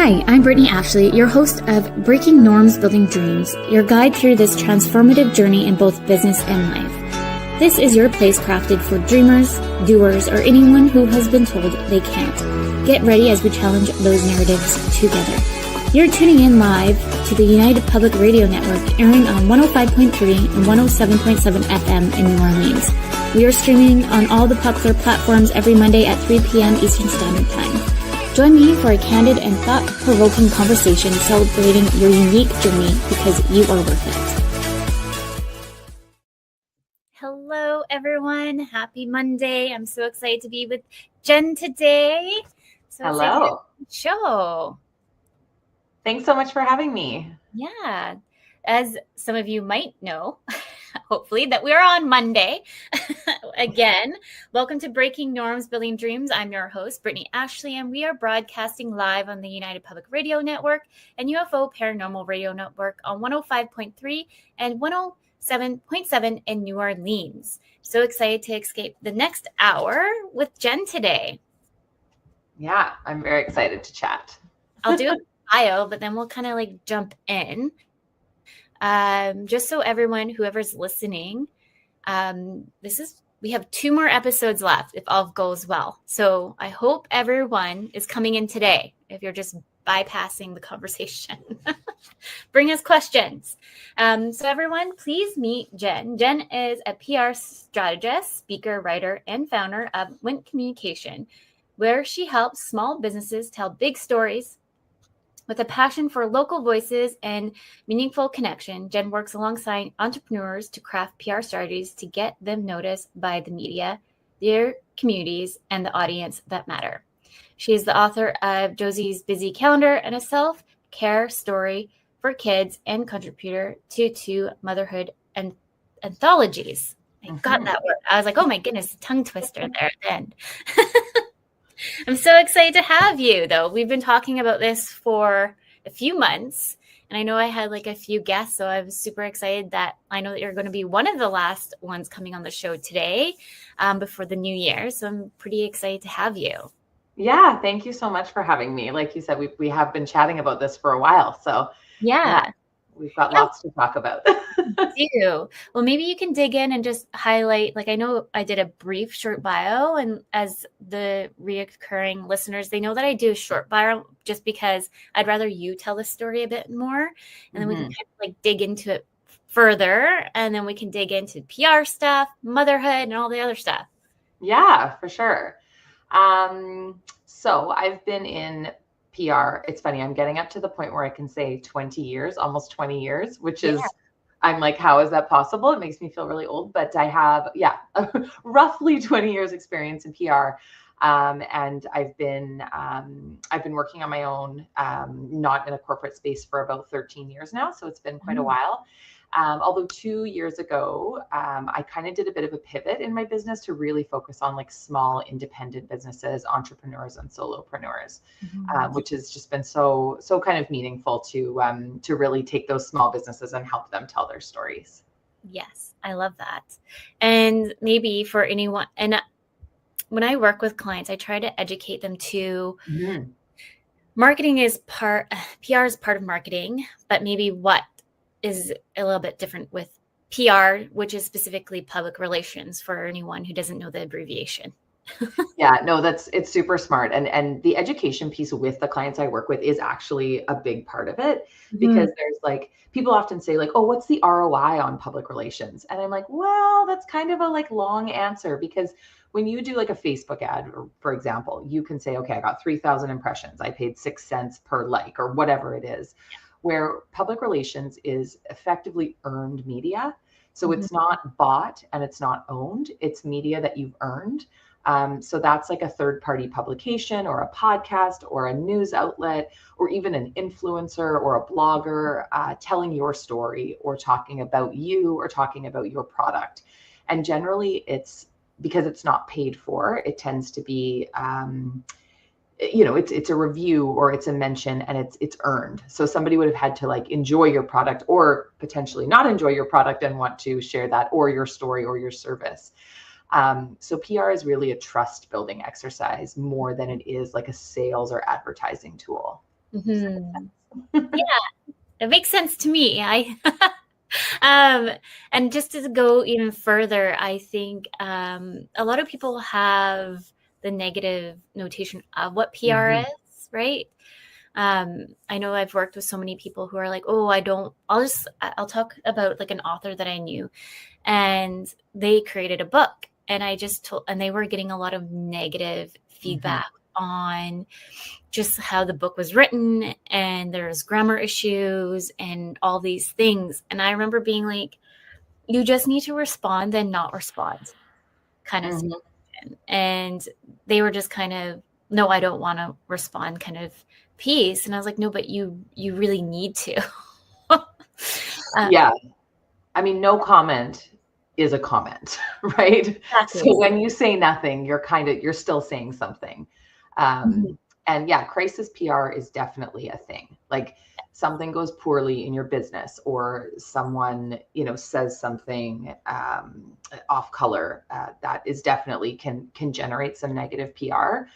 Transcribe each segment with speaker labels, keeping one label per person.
Speaker 1: Hi, I'm Brittney Ashley, your host of Breaking Norms, Building Dreams, your guide through this transformative journey in both business and life. This is your place crafted for dreamers, doers, or anyone who has been told they can't. Get ready as we challenge those narratives together. You're tuning in live to the United Public Radio Network, airing on 105.3 and 107.7 FM in New Orleans. We are streaming on all the popular platforms every Monday at 3 p.m. Eastern Standard Time. Join me for a candid and thought-provoking conversation celebrating your unique journey because you are worth it. Hello, everyone. Happy Monday. I'm so excited to be with Jenn today.
Speaker 2: Hello.
Speaker 1: Show.
Speaker 2: Thanks so much for having me.
Speaker 1: Yeah. As some of you might know, hopefully, that we're on Monday. Again, welcome to Breaking Norms, Building Dreams. I'm your host, Brittney Ashley, and we are broadcasting live on the United Public Radio Network and UFO Paranormal Radio Network on 105.3 and 107.7 in New Orleans. So excited to escape the next hour with Jenn today.
Speaker 2: Yeah, I'm very excited to chat.
Speaker 1: I'll do a bio, but then we'll kind of like jump in. Just so everyone, whoever's listening, we have 2 more episodes left if all goes well. So I hope everyone is coming in today. If you're just bypassing the conversation, bring us questions. So everyone, please meet Jenn. Jenn is a PR strategist, speaker, writer, and founder of WINT Communications, where she helps small businesses tell big stories. With a passion for local voices and meaningful connection, Jenn works alongside entrepreneurs to craft PR strategies to get them noticed by the media, their communities, and the audience that matter. She is the author of Josie's Busy Calendar and a self-care story for kids and contributor to 2 motherhood and anthologies. I got that word. I was like, oh my goodness, tongue twister there at the end. I'm so excited to have you, though. We've been talking about this for a few months, and I know I had like a few guests, so I was super excited that I know that you're going to be one of the last ones coming on the show today before the new year. So I'm pretty excited to have you.
Speaker 2: Yeah, thank you so much for having me. Like you said, we have been chatting about this for a while, so
Speaker 1: yeah.
Speaker 2: We've got lots to talk about.
Speaker 1: Well, maybe you can dig in and just highlight, like I know I did a brief short bio, and as the reoccurring listeners, they know that I do a short bio just because I'd rather you tell the story a bit more, and then we can kind of like dig into it further, and then we can dig into PR stuff, motherhood, and all the other stuff.
Speaker 2: Yeah, for sure. So I've been in PR. It's funny. I'm getting up to the point where I can say 20 years, almost 20 years, which is, I'm like, how is that possible? It makes me feel really old, but I have, roughly 20 years experience in PR. And I've been working on my own, not in a corporate space for about 13 years now. So it's been quite a while. Although 2 years ago, I kind of did a bit of a pivot in my business to really focus on like small independent businesses, entrepreneurs and solopreneurs, which has just been so kind of meaningful to really take those small businesses and help them tell their stories.
Speaker 1: Yes, I love that. And maybe for anyone, and when I work with clients, I try to educate them to marketing is PR is part of marketing, but maybe what is a little bit different with PR, which is specifically public relations for anyone who doesn't know the abbreviation.
Speaker 2: Yeah, no, it's super smart. And the education piece with the clients I work with is actually a big part of it, because there's like, people often say like, oh, what's the ROI on public relations? And I'm like, well, that's kind of a like long answer, because when you do like a Facebook ad, for example, you can say, okay, I got 3,000 impressions. I paid 6 cents per like, or whatever it is. Where public relations is effectively earned media. So it's not bought and it's not owned. It's media that you've earned. So that's like a third-party publication or a podcast or a news outlet or even an influencer or a blogger telling your story or talking about you or talking about your product. And generally it's because it's not paid for, it tends to be it's a review or it's a mention and it's earned. So somebody would have had to like enjoy your product or potentially not enjoy your product and want to share that or your story or your service. So PR is really a trust building exercise more than it is like a sales or advertising tool.
Speaker 1: Mhm. Yeah, it makes sense to me. And just to go even further, I think a lot of people have the negative notation of what PR
Speaker 2: Mhm.
Speaker 1: is, right? I know I've worked with so many people who are like, oh, I'll talk about like an author that I knew, and they created a book, and and they were getting a lot of negative
Speaker 2: Mhm.
Speaker 1: feedback on just how the book was written, and there's grammar issues and all these things. And I remember being like, you just need to respond and not respond kind of
Speaker 2: Mhm.
Speaker 1: situation. And they were just kind of, no, I don't want to respond kind of piece. And I was like, no, but you really need to.
Speaker 2: Yeah. I mean, no comment is a comment, right? So
Speaker 1: Exactly.
Speaker 2: when you say nothing, you're still saying something.
Speaker 1: Mhm.
Speaker 2: And yeah, crisis PR is definitely a thing. Like something goes poorly in your business, or someone, says something off color, that is definitely can generate some negative PR.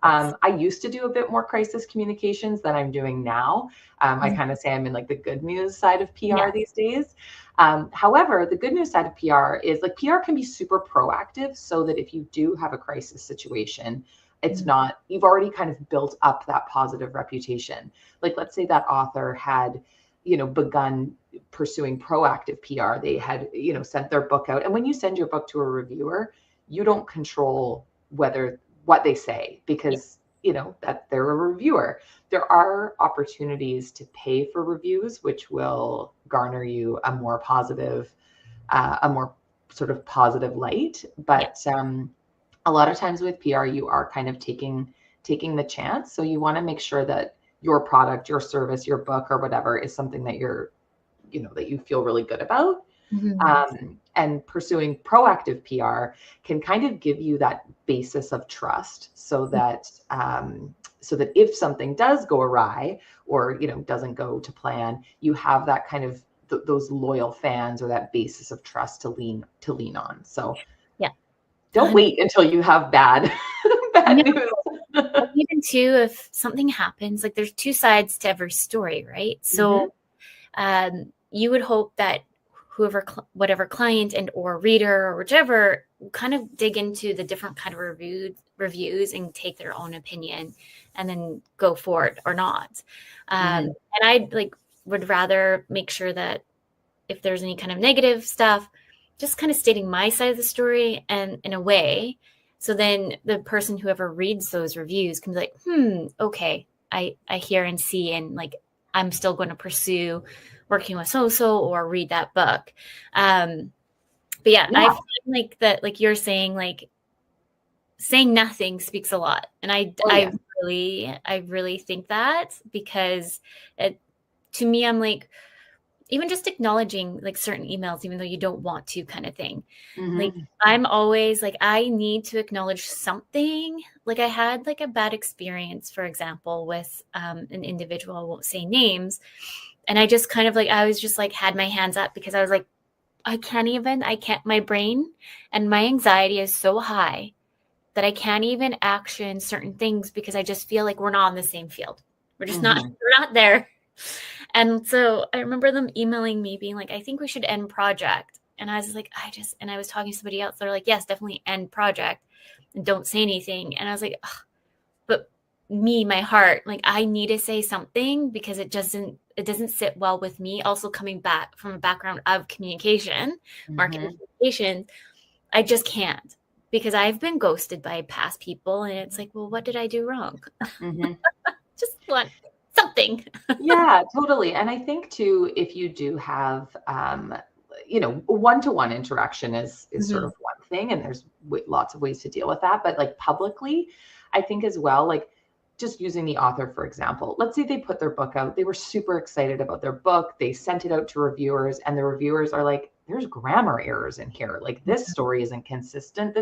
Speaker 1: Yes.
Speaker 2: I used to do a bit more crisis communications than I'm doing now. I
Speaker 1: Mhm.
Speaker 2: kind of say I'm in like the good news side of PR
Speaker 1: Yeah.
Speaker 2: these days. However, the good news side of PR is like PR can be super proactive, so that if you do have a crisis situation, it's
Speaker 1: Mhm.
Speaker 2: not, you've already kind of built up that positive reputation. Like, let's say that author had, begun pursuing proactive PR. They had, sent their book out. And when you send your book to a reviewer, you don't control what they say,
Speaker 1: Yeah.
Speaker 2: because, that they're a reviewer. There are opportunities to pay for reviews, which will garner you a more sort of positive light.
Speaker 1: Yeah.
Speaker 2: But a lot of times with PR, you are kind of taking the chance. So you want to make sure that your product, your service, your book, or whatever is something that that you feel really good about.
Speaker 1: Mhm.
Speaker 2: And pursuing proactive PR can kind of give you that basis of trust, so that if something does go awry, or doesn't go to plan, you have that kind of those loyal fans, or that basis of trust to lean on. So
Speaker 1: Yeah.
Speaker 2: don't wait until you have bad bad
Speaker 1: No,
Speaker 2: news.
Speaker 1: even too, if something happens, like there's two sides to every story, right?
Speaker 2: Mhm.
Speaker 1: So you would hope that whatever client and or reader or whichever kind of dig into the different kind of reviews and take their own opinion and then go for it or not.
Speaker 2: Mhm.
Speaker 1: And I like would rather make sure that if there's any kind of negative stuff, just kind of stating my side of the story and in a way. So then the person, whoever reads those reviews, can be like, okay, I hear and see, and like I'm still going to pursue working with so or read that book. But yeah, I
Speaker 2: Yeah.
Speaker 1: find like that, like you're saying, like saying nothing speaks a lot, and
Speaker 2: Oh, yeah.
Speaker 1: I really think that because it, to me, I'm like, even just acknowledging like certain emails, even though you don't want to, kind of thing. Like
Speaker 2: Mhm.
Speaker 1: I'm always like, I need to acknowledge something. Like I had like a bad experience, for example, with an individual, I won't say names. And I just kind of like, I was just like, had my hands up because I was like, I can't, my brain and my anxiety is so high that I can't even action certain things because I just feel like we're not on the same field. We're just not,
Speaker 2: Mhm.
Speaker 1: we're not there. And so I remember them emailing me being like, I think we should end project. And I was like, and I was talking to somebody else. They're like, yes, definitely end project and don't say anything. And I was like, ugh, but me, my heart, like I need to say something because it doesn't sit well with me. Also coming back from a background of communication, marketing
Speaker 2: Mhm.
Speaker 1: communications, I just can't because I've been ghosted by past people. And it's like, well, what did I do wrong?
Speaker 2: Mhm.
Speaker 1: Just want something.
Speaker 2: Yeah, totally. And I think too, if you do have, one-to-one interaction is sort
Speaker 1: Mhm.
Speaker 2: of one thing, and there's lots of ways to deal with that. But like publicly, I think as well, like just using the author, for example, let's say they put their book out, they were super excited about their book, they sent it out to reviewers, and the reviewers are like, there's grammar errors in here. Like this story isn't consistent.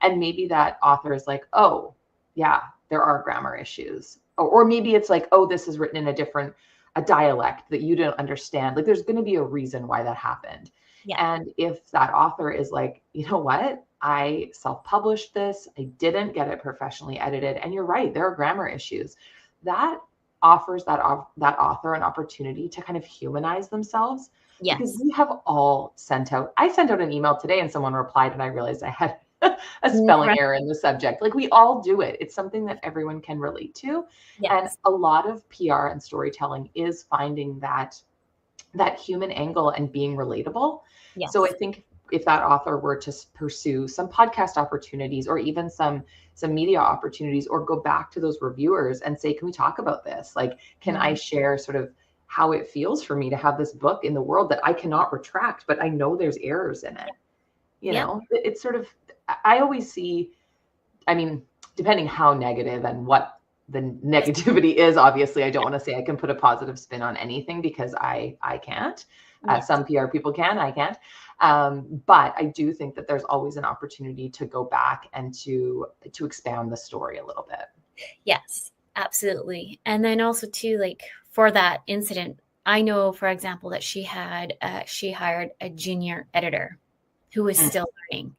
Speaker 2: And maybe that author is like, oh, yeah, there are grammar issues. Or maybe it's like, oh, this is written in a dialect that you don't understand. Like there's going to be a reason why that happened.
Speaker 1: Yeah.
Speaker 2: And if that author is like, you know what? I self-published this. I didn't get it professionally edited. And you're right, there are grammar issues. That offers that author an opportunity to kind of humanize themselves.
Speaker 1: Yes.
Speaker 2: Because we have all I sent out an email today and someone replied and I realized I had a spelling error in the subject. Like we all do it. It's something that everyone can relate to.
Speaker 1: Yes.
Speaker 2: And a lot of PR and storytelling is finding that human angle and being relatable.
Speaker 1: Yes.
Speaker 2: So I think if that author were to pursue some podcast opportunities or even some media opportunities, or go back to those reviewers and say, can we talk about this? Like, can I share sort of how it feels for me to have this book in the world that I cannot retract, but I know there's errors in it. You know, it's sort of, I always see, I mean, depending how negative and what the negativity is, obviously, I don't want to say I can put a positive spin on anything because I can't. Some PR people can, I can't. But I do think that there's always an opportunity to go back and to expand the story a little bit.
Speaker 1: Yes, absolutely. And then also too, like for that incident, I know, for example, that she hired a junior editor who was still learning.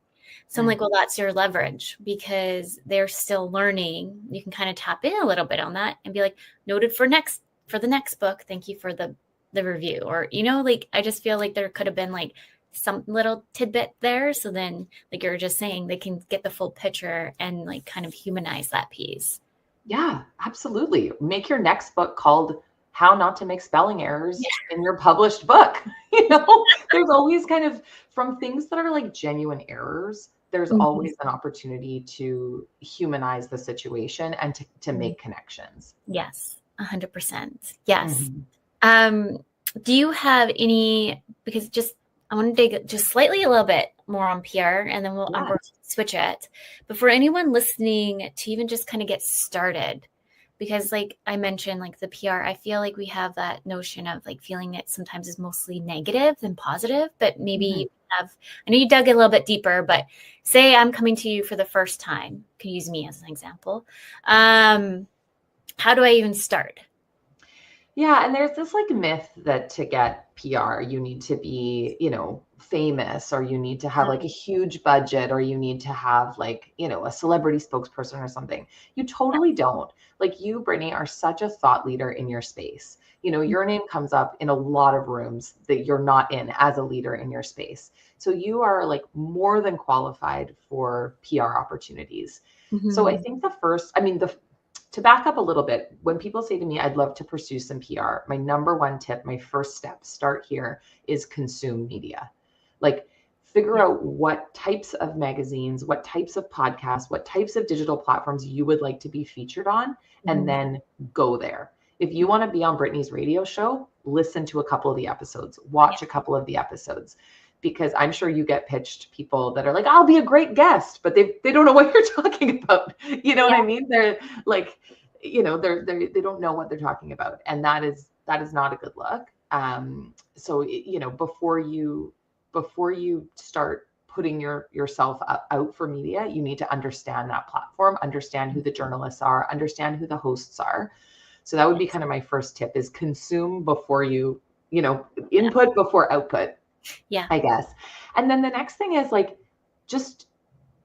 Speaker 1: So I'm like, well, that's your leverage because they're still learning. You can kind of tap in a little bit on that and be like, noted for the next book. Thank you for the review. Or, you know, like, I just feel like there could have been like some little tidbit there. So then, like you're just saying, they can get the full picture and like kind of humanize that piece.
Speaker 2: Yeah, absolutely. Make your next book called How Not to Make Spelling Errors in Your Published Book. You know, there's always kind of, from things that are like genuine errors, there's always an opportunity to humanize the situation and to make connections.
Speaker 1: Yes, 100%. Yes. Do you have any, because I want to dig just slightly a little bit more on PR and then we'll switch it. But for anyone listening to even just kind of get started, because like I mentioned, like the PR, I feel like we have that notion of like feeling it sometimes is mostly negative than positive, but maybe you have, I know you dug a little bit deeper, but say I'm coming to you for the first time, could use me as an example. How do I even start?
Speaker 2: Yeah. And there's this like myth that to get PR, you need to be, you know, famous, or you need to have like a huge budget, or you need to have like, you know, a celebrity spokesperson or something. You totally don't. Like you, Brittney, are such a thought leader in your space. You know, your name comes up in a lot of rooms that you're not in as a leader in your space. So you are like more than qualified for PR opportunities. So I think to back up a little bit, when people say to me, I'd love to pursue some PR, my number one tip, my first step, start here, is consume media. Like figure out what types of magazines, what types of podcasts, what types of digital platforms you would like to be featured on, and then go there. If you want to be on Brittney's radio show, listen to a couple of the episodes, watch a couple of the episodes. Because I'm sure you get pitched people that are like, I'll be a great guest, but they don't know what you're talking about. You know what I mean? They're like, you know, they don't know what they're talking about. And that is not a good look. So, you know, before you start putting yourself out for media, you need to understand that platform, understand who the journalists are, understand who the hosts are. So that would be kind of my first tip, is consume before you know, input before output.
Speaker 1: Yeah,
Speaker 2: I guess. And then the next thing is like, just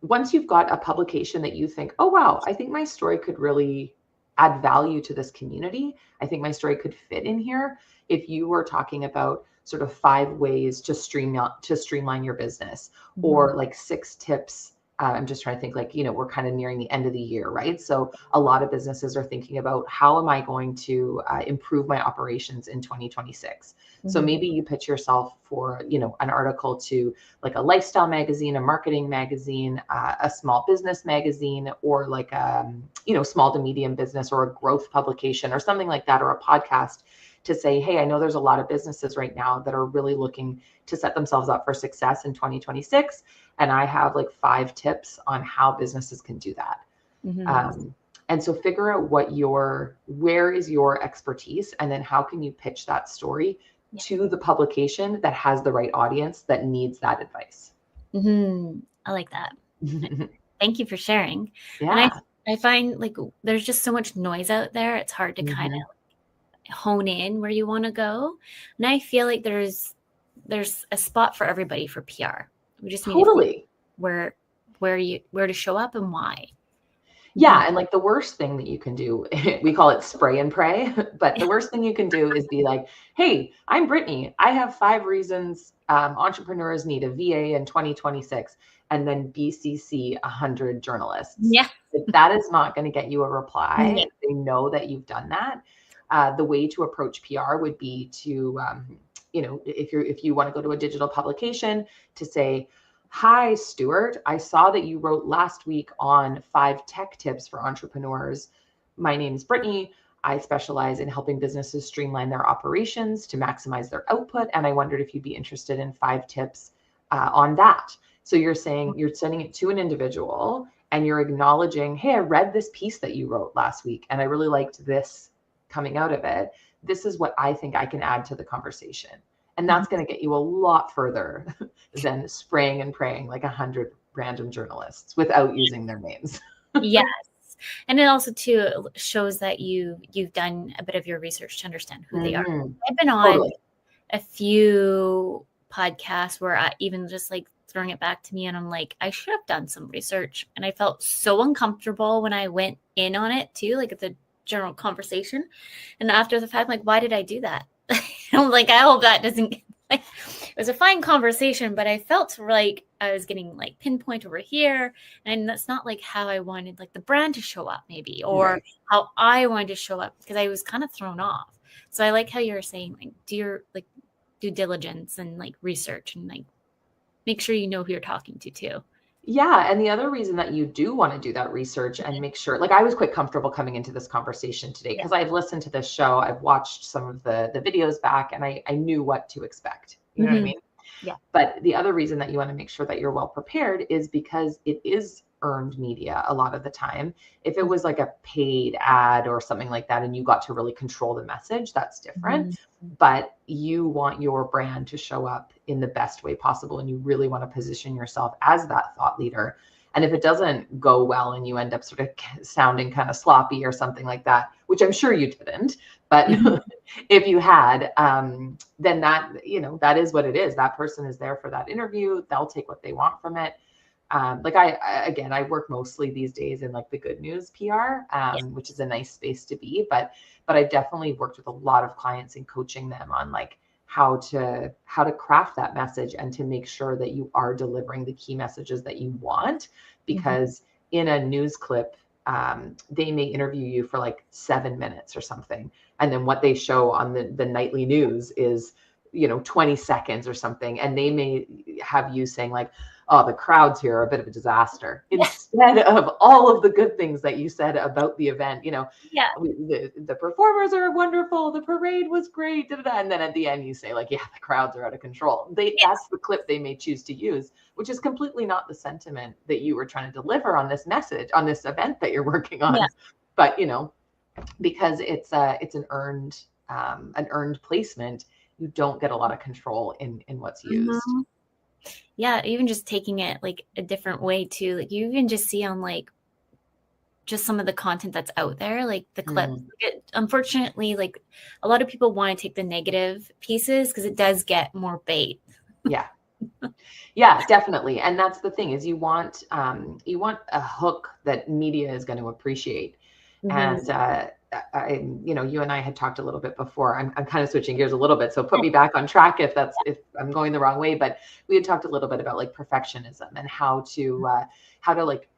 Speaker 2: once you've got a publication that you think, oh, wow, I think my story could really add value to this community. I think my story could fit in here. If you were talking about sort of 5 ways to streamline your business, or like 6 tips. I'm just trying to think, like, you know, we're kind of nearing the end of the year, right? So a lot of businesses are thinking about, how am I going to improve my operations in 2026? So maybe you pitch yourself for, you know, an article to like a lifestyle magazine, a marketing magazine, a small business magazine, or like you know, small to medium business, or a growth publication or something like that, or a podcast, to say, hey, I know there's a lot of businesses right now that are really looking to set themselves up for success in 2026. And I have like 5 tips on how businesses can do that. And so figure out where is your expertise, and then how can you pitch that story to the publication that has the right audience that needs that advice.
Speaker 1: I like that. Thank you for sharing.
Speaker 2: Yeah.
Speaker 1: And I find like there's just so much noise out there. It's hard to kind of hone in where you want to go. And I feel like there's a spot for everybody for PR. We just need to where to show up and why.
Speaker 2: Yeah. And like the worst thing that you can do, we call it spray and pray, but the worst thing you can do is be like, hey, I'm Brittney. I have 5 reasons entrepreneurs need a VA in 2026, and then BCC 100 journalists.
Speaker 1: Yeah.
Speaker 2: That is not going to get you a reply.
Speaker 1: Yeah.
Speaker 2: They know that you've done that. The way to approach PR would be to, if you want to go to a digital publication, to say, hi, Stuart, I saw that you wrote last week on 5 tech tips for entrepreneurs. My name's Brittney. I specialize in helping businesses streamline their operations to maximize their output. And I wondered if you'd be interested in 5 tips on that. So you're saying you're sending it to an individual and you're acknowledging, hey, I read this piece that you wrote last week and I really liked this coming out of it. This is what I think I can add to the conversation. And that's going to get you a lot further than spraying and praying like 100 random journalists without using their names.
Speaker 1: Yes. And it also too shows that you've done a bit of your research to understand who they are. I've been on a few podcasts where I even just like throwing it back to me and I'm like, I should have done some research. And I felt so uncomfortable when I went in on it too, like at the general conversation. And after the fact, like, why did I do that? I'm like, I hope that doesn't, like, it was a fine conversation, but I felt like I was getting like pinpoint over here. And that's not like how I wanted like the brand to show up maybe, or how I wanted to show up, because I was kind of thrown off. So I like how you're saying like, do your like due diligence and like research and like make sure you know who you're talking to too.
Speaker 2: Yeah. And the other reason that you do want to do that research and make sure, like I was quite comfortable coming into this conversation today because I've listened to this show, I've watched some of the videos back, and I knew what to expect. You know what I mean?
Speaker 1: Yeah.
Speaker 2: But the other reason that you want to make sure that you're well prepared is because it is earned media a lot of the time. If it was like a paid ad or something like that, and you got to really control the message, that's different. But you want your brand to show up in the best way possible. And you really want to position yourself as that thought leader. And if it doesn't go well and you end up sort of sounding kind of sloppy or something like that, which I'm sure you didn't, but if you had, then that, that is what it is. That person is there for that interview. They'll take what they want from it. Like I work mostly these days in like the good news PR, which is a nice space to be, but I've definitely worked with a lot of clients and coaching them on like how to craft that message and to make sure that you are delivering the key messages that you want, because in a news clip, they may interview you for like 7 minutes or something. And then what they show on the nightly news is, 20 seconds or something. And they may have you saying like, oh, the crowds here are a bit of a disaster, instead of all of the good things that you said about the event. The performers are wonderful. The parade was great. And then at the end you say like, yeah, the crowds are out of control. That's the clip they may choose to use, which is completely not the sentiment that you were trying to deliver on this message, on this event that you're working on. But, because it's an earned placement, you don't get a lot of control in what's used.
Speaker 1: Yeah, even just taking it like a different way too. Like you even just see on like just some of the content that's out there, like the clips. Unfortunately, like a lot of people want to take the negative pieces because it does get more bait.
Speaker 2: Yeah, definitely. And that's the thing, is you want a hook that media is going to appreciate. And you and I had talked a little bit before. I'm kind of switching gears a little bit, so put me back on track if I'm going the wrong way. But we had talked a little bit about like perfectionism and how to like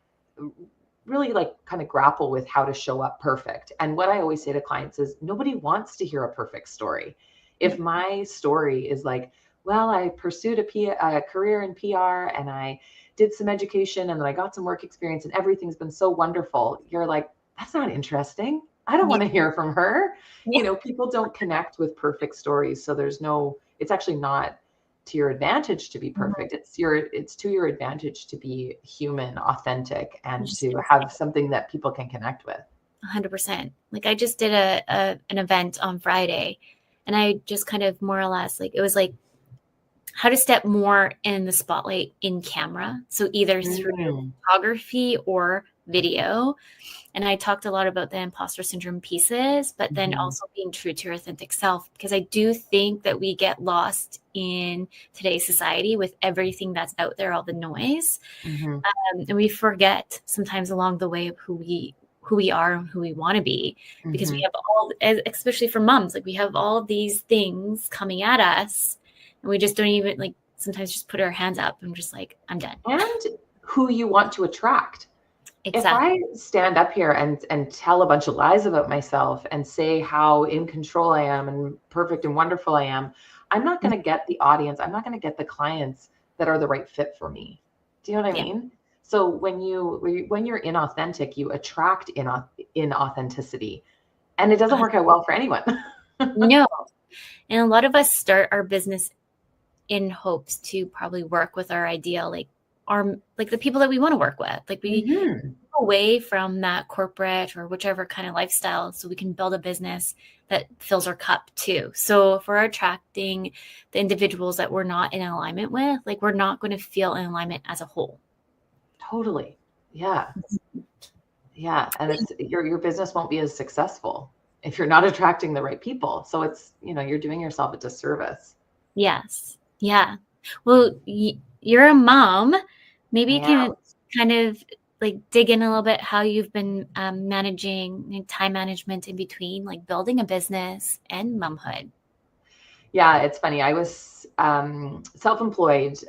Speaker 2: really like kind of grapple with how to show up perfect. And what I always say to clients is nobody wants to hear a perfect story. If my story is like, well, I pursued a career in PR and I did some education and then I got some work experience and everything's been so wonderful, you're like, that's not interesting. I don't want to hear from her. People don't connect with perfect stories. So it's actually not to your advantage to be perfect. It's to your advantage to be human, authentic, and to have something that people can connect with.
Speaker 1: 100%. Like I just did an event on Friday, and I just kind of more or less like, it was like how to step more in the spotlight in camera. So either through photography or video. And I talked a lot about the imposter syndrome pieces, but then also being true to your authentic self, because I do think that we get lost in today's society with everything that's out there, all the noise. And we forget sometimes along the way of who we are and who we want to be, because we have all, especially for moms, like we have all these things coming at us and we just don't even like sometimes just put our hands up and just like, I'm done.
Speaker 2: And who you want to attract.
Speaker 1: Exactly.
Speaker 2: If I stand up here and tell a bunch of lies about myself and say how in control I am and perfect and wonderful I am, I'm not going to get the audience. I'm not going to get the clients that are the right fit for me. Do you know what I mean? So when you're inauthentic, you attract inauthenticity, and it doesn't work out well for anyone.
Speaker 1: No. And a lot of us start our business in hopes to probably work with our ideal, like the people that we want to work with. Like we go away from that corporate or whichever kind of lifestyle so we can build a business that fills our cup too. So if we're attracting the individuals that we're not in alignment with, like we're not going to feel in alignment as a whole.
Speaker 2: Totally. Yeah. Yeah. And it's your business won't be as successful if you're not attracting the right people. So it's, you're doing yourself a disservice.
Speaker 1: Yes. Yeah. Well, you're a mom. Maybe you can kind of like dig in a little bit how you've been managing time management in between, like building a business and momhood.
Speaker 2: Yeah, it's funny. I was self-employed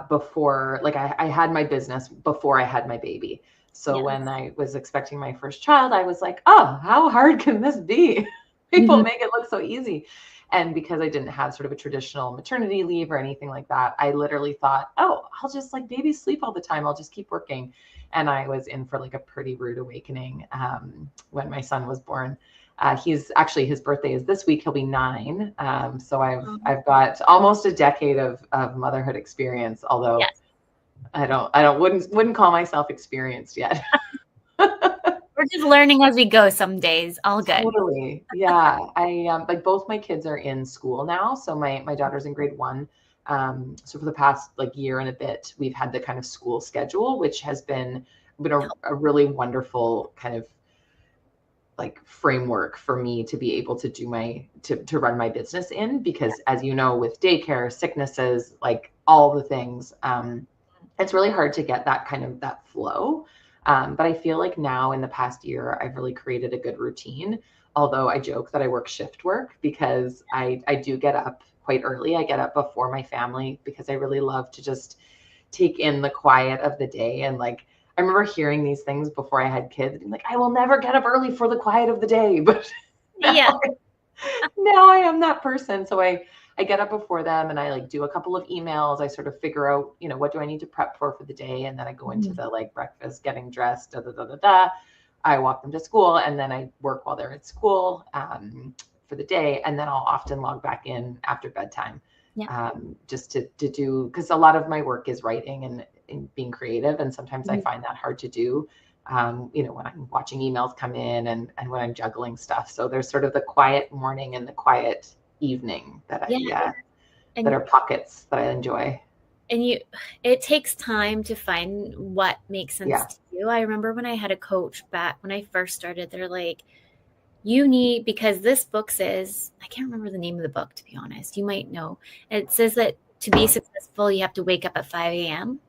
Speaker 2: before, like I had my business before I had my baby. So when I was expecting my first child, I was like, oh, how hard can this be? People make it look so easy. And because I didn't have sort of a traditional maternity leave or anything like that, I literally thought, oh, I'll just like babies sleep all the time. I'll just keep working. And I was in for like a pretty rude awakening when my son was born. His birthday is this week. He'll be 9. So I've got almost a decade of motherhood experience, although I wouldn't call myself experienced yet.
Speaker 1: We're just learning as we go some days. All good.
Speaker 2: Totally. Yeah. I like both my kids are in school now. So my daughter's in grade 1. So for the past like year and a bit, we've had the kind of school schedule, which has been a really wonderful kind of like framework for me to be able to do to run my business in, because as you know, with daycare, sicknesses, like all the things, it's really hard to get that flow. But I feel like now in the past year, I've really created a good routine. Although I joke that I work shift work because I do get up quite early. I get up before my family because I really love to just take in the quiet of the day. And like, I remember hearing these things before I had kids. Like, I will never get up early for the quiet of the day. But now I am that person. So I get up before them and I like do a couple of emails. I sort of figure out, what do I need to prep for the day? And then I go into the like breakfast, getting dressed, I walk them to school and then I work while they're at school for the day. And then I'll often log back in after bedtime just to do, because a lot of my work is writing and being creative. And sometimes I find that hard to do, when I'm watching emails come in and when I'm juggling stuff. So there's sort of the quiet morning and the quiet evening that that are pockets that I enjoy.
Speaker 1: And it takes time to find what makes sense to you. I remember when I had a coach back when I first started, they're like, because this book says, I can't remember the name of the book, to be honest. You might know. It says that to be successful, you have to wake up at 5 a.m.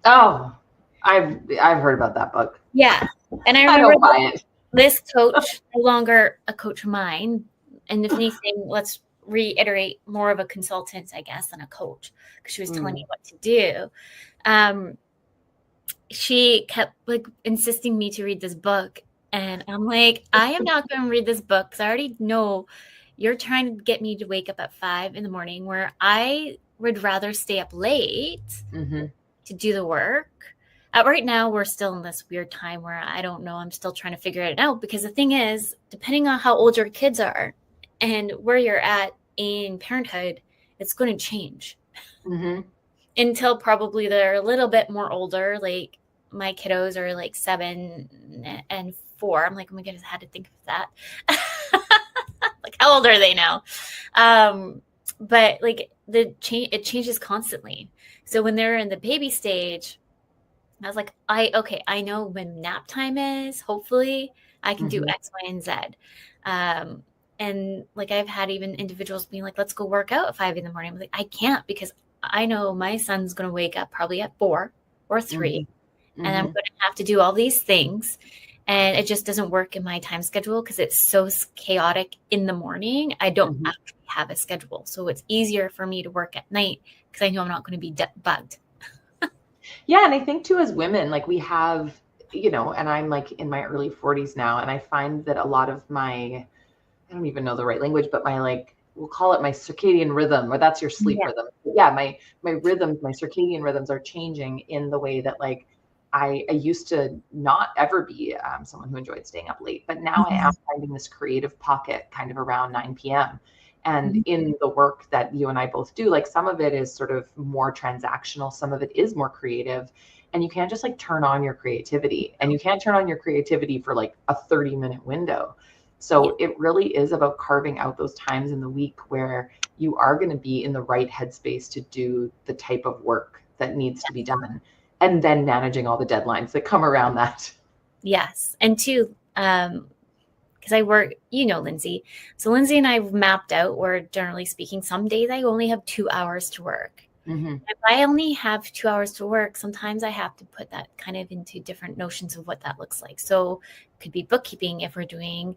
Speaker 2: Oh, I've heard about that book.
Speaker 1: Yeah. And I remember this coach, no longer a coach of mine. And if anything, let's reiterate, more of a consultant, I guess, than a coach, because she was telling me what to do. She kept like insisting me to read this book. And I'm like, I am not going to read this book because I already know you're trying to get me to wake up at 5 a.m, where I would rather stay up late to do the work. Right now, we're still in this weird time where I don't know. I'm still trying to figure it out, because the thing is, depending on how old your kids are and where you're at in parenthood, it's going to change until probably they're a little bit more older. Like my kiddos are like 7 and 4. I'm like, oh my goodness, I had to think of that. Like, how old are they now? But like it changes constantly. So when they're in the baby stage, I was like, I know when nap time is. Hopefully I can do X, Y, and Z. And like I've had even individuals being like, let's go work out at 5 a.m. I'm like, I can't, because I know my son's going to wake up probably at 4 or 3, and I'm going to have to do all these things. And it just doesn't work in my time schedule because it's so chaotic in the morning. I don't actually have a schedule. So it's easier for me to work at night because I know I'm not going to be bugged.
Speaker 2: Yeah. And I think too, as women, like we have, you know, and I'm like in my early 40s now, and I find that a lot of my, I don't even know the right language, but my, like, we'll call it my circadian rhythm, or that's your sleep rhythm. But yeah, my rhythms, my circadian rhythms are changing in the way that, like, I used to not ever be someone who enjoyed staying up late, but now I am finding this creative pocket kind of around 9 p.m. And in the work that you and I both do, like, some of it is sort of more transactional, some of it is more creative, and you can't just like turn on your creativity, and you can't turn on your creativity for like a 30-minute window. So it really is about carving out those times in the week where you are going to be in the right headspace to do the type of work that needs to be done, and then managing all the deadlines that come around that.
Speaker 1: Yes. And two, because I work, you know, Lindsay. So Lindsay and I have mapped out where, generally speaking, some days I only have 2 hours to work. If I only have 2 hours to work, sometimes I have to put that kind of into different notions of what that looks like. So it could be bookkeeping if we're doing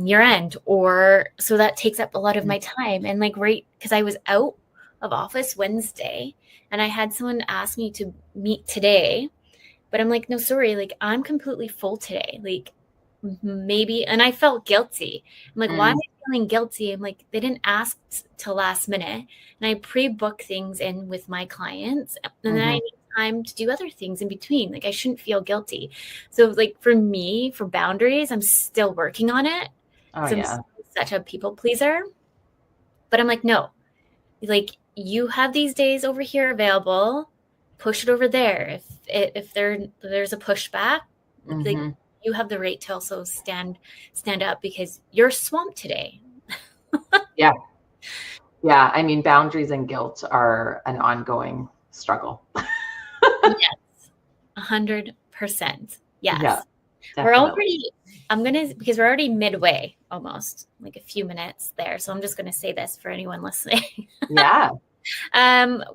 Speaker 1: year end, or so that takes up a lot of my time. And like, right, because I was out of office Wednesday and I had someone ask me to meet today, but I'm like, no, sorry, like I'm completely full today. Like maybe, and I felt guilty. I'm like, why am I feeling guilty? I'm like, they didn't ask till last minute, and I pre-book things in with my clients, and then I need time to do other things in between. Like I shouldn't feel guilty. So like for me, for boundaries, I'm still working on it.
Speaker 2: Oh,
Speaker 1: So I'm
Speaker 2: yeah.
Speaker 1: such a people pleaser, but I'm like, no, like you have these days over here available, push it over there. If there's a pushback, like you have the right to also stand up because you're swamped today.
Speaker 2: Yeah. Yeah. I mean, boundaries and guilt are an ongoing struggle.
Speaker 1: Yes. 100%. Yes.
Speaker 2: Yeah,
Speaker 1: We're
Speaker 2: definitely.
Speaker 1: already, because we're already midway, almost like a few minutes there. So I'm just going to say this for anyone listening.
Speaker 2: Yeah.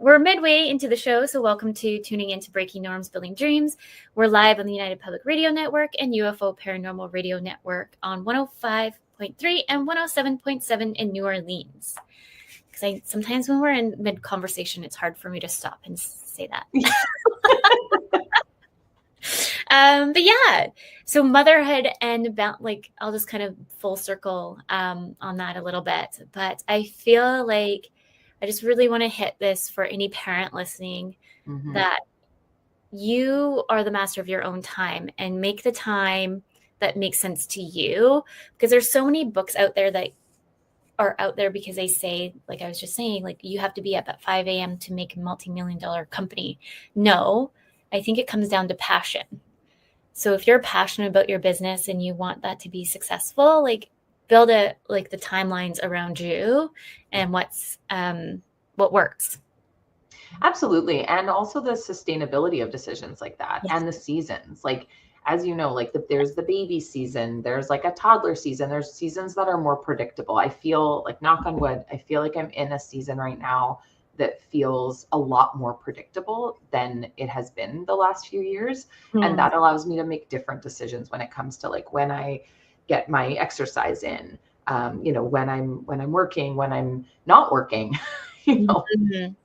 Speaker 1: We're midway into the show, so welcome to tuning into Breaking Norms, Building Dreams. We're live on the United Public Radio Network and UFO Paranormal Radio Network on 105.3 and 107.7 in New Orleans. Because sometimes when we're in mid-conversation, it's hard for me to stop and say that. But yeah, so motherhood and about, like, I'll just kind of full circle on that a little bit. But I feel like I just really want to hit this for any parent listening, that you are the master of your own time, and make the time that makes sense to you. Because there's so many books out there that are out there because they say, like I was just saying, like you have to be up at 5 a.m. to make a multi-million-dollar company. No, I think it comes down to passion. So if you're passionate about your business and you want that to be successful, like build like the timelines around you and what works.
Speaker 2: Absolutely. And also the sustainability of decisions like that, and the seasons. Like, as you know, like there's the baby season, there's like a toddler season, there's seasons that are more predictable. I feel like, knock on wood, I feel like I'm in a season right now that feels a lot more predictable than it has been the last few years. And that allows me to make different decisions when it comes to like when I get my exercise in, you know, when I'm working, when I'm not working, you know.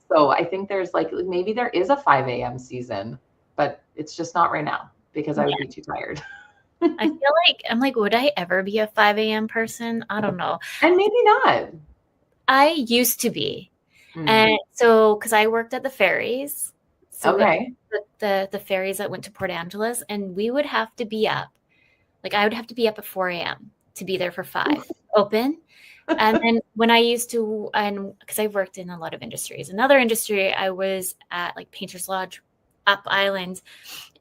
Speaker 2: So I think there's like, maybe there is a 5 a.m. season, but it's just not right now because I would be too tired.
Speaker 1: I feel like I'm like, would I ever be a 5 a.m. person? I don't know.
Speaker 2: And maybe not.
Speaker 1: I used to be. And so, because I worked at the ferries. So the ferries that went to Port Angeles, and we would have to be up. Like I would have to be up at 4 a.m. to be there for 5 open. And then when I used to, and because I've worked in a lot of industries, another industry, I was at like Painter's Lodge up island,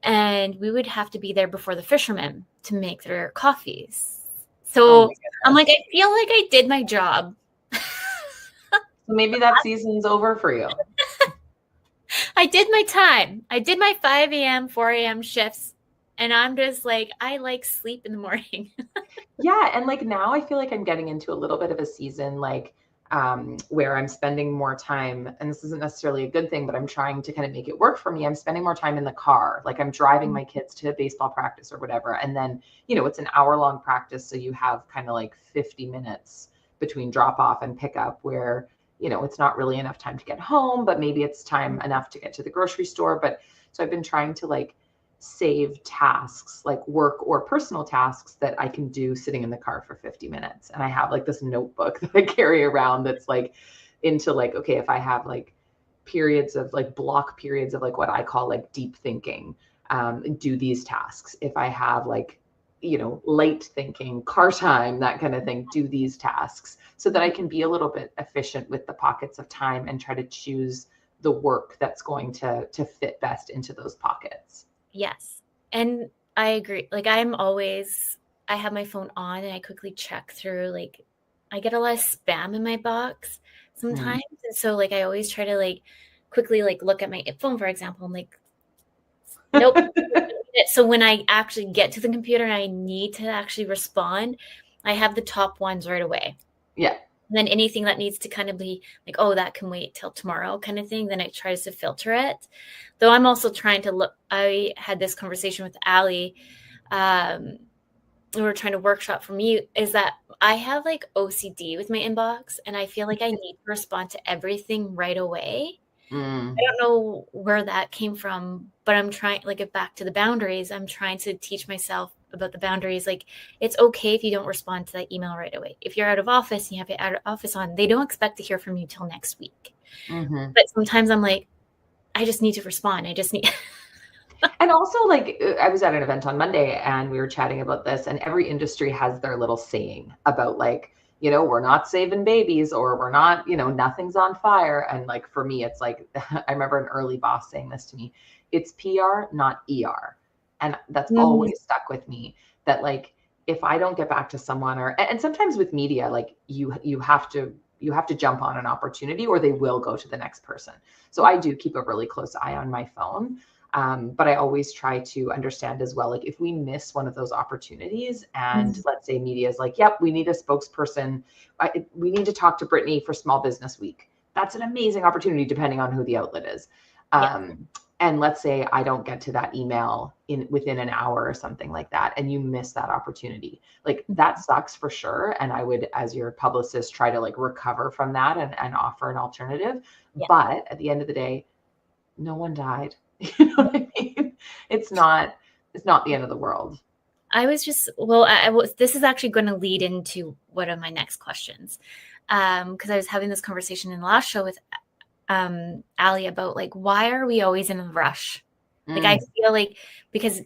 Speaker 1: and we would have to be there before the fishermen to make their coffees. So I'm like, I feel like I did my job.
Speaker 2: Maybe that season's over for you.
Speaker 1: I did my time. I did my 5 a.m., 4 a.m. shifts. And I'm just like, I like sleep in the morning.
Speaker 2: Yeah, and like now I feel like I'm getting into a little bit of a season like where I'm spending more time, and this isn't necessarily a good thing, but I'm trying to kind of make it work for me. I'm spending more time in the car. Like I'm driving my kids to baseball practice or whatever. And then, it's an hour-long practice. So you have kind of like 50 minutes between drop off and pickup where, it's not really enough time to get home, but maybe it's time enough to get to the grocery store. But so I've been trying to like save tasks like work or personal tasks that I can do sitting in the car for 50 minutes. And I have like this notebook that I carry around that's like into like, okay, if I have like periods of like block periods of like what I call like deep thinking, do these tasks. If I have like, light thinking, car time, that kind of thing, do these tasks so that I can be a little bit efficient with the pockets of time and try to choose the work that's going to fit best into those pockets.
Speaker 1: Yes. And I agree. Like I have my phone on and I quickly check through, like I get a lot of spam in my box sometimes. And so like, I always try to like quickly like look at my phone, for example. I'm like, nope. So when I actually get to the computer and I need to actually respond, I have the top ones right away.
Speaker 2: Yeah.
Speaker 1: And then anything that needs to kind of be like, oh, that can wait till tomorrow kind of thing, then it tries to filter it. Though I'm also trying to look, I had this conversation with Allie. We were trying to workshop for me is that I have like OCD with my inbox and I feel like I need to respond to everything right away. I don't know where that came from, but I'm trying, like, get back to the boundaries. I'm trying to teach myself about the boundaries. Like, it's okay if you don't respond to that email right away. If you're out of office and you have your out of office on, they don't expect to hear from you till next week. But sometimes I'm like, I just need to respond. I just need.
Speaker 2: And also, like, I was at an event on Monday and we were chatting about this, and every industry has their little saying about like, we're not saving babies, or we're not, nothing's on fire. And like, for me, it's like, I remember an early boss saying this to me, it's PR, not ER. And that's always stuck with me, that like, if I don't get back to someone, and sometimes with media, like you have to jump on an opportunity or they will go to the next person. So I do keep a really close eye on my phone. But I always try to understand as well, like if we miss one of those opportunities and let's say media is like, yep, we need a spokesperson. We need to talk to Brittney for Small Business Week. That's an amazing opportunity depending on who the outlet is. And let's say I don't get to that email within an hour or something like that, and you miss that opportunity. Like that sucks for sure. And I would, as your publicist, try to like recover from that and offer an alternative. But at the end of the day, no one died. You know what I mean? It's not the end of the world.
Speaker 1: I was just, this is actually going to lead into one of my next questions. Because I was having this conversation in the last show with Allie about like, why are we always in a rush? Like, I feel like, because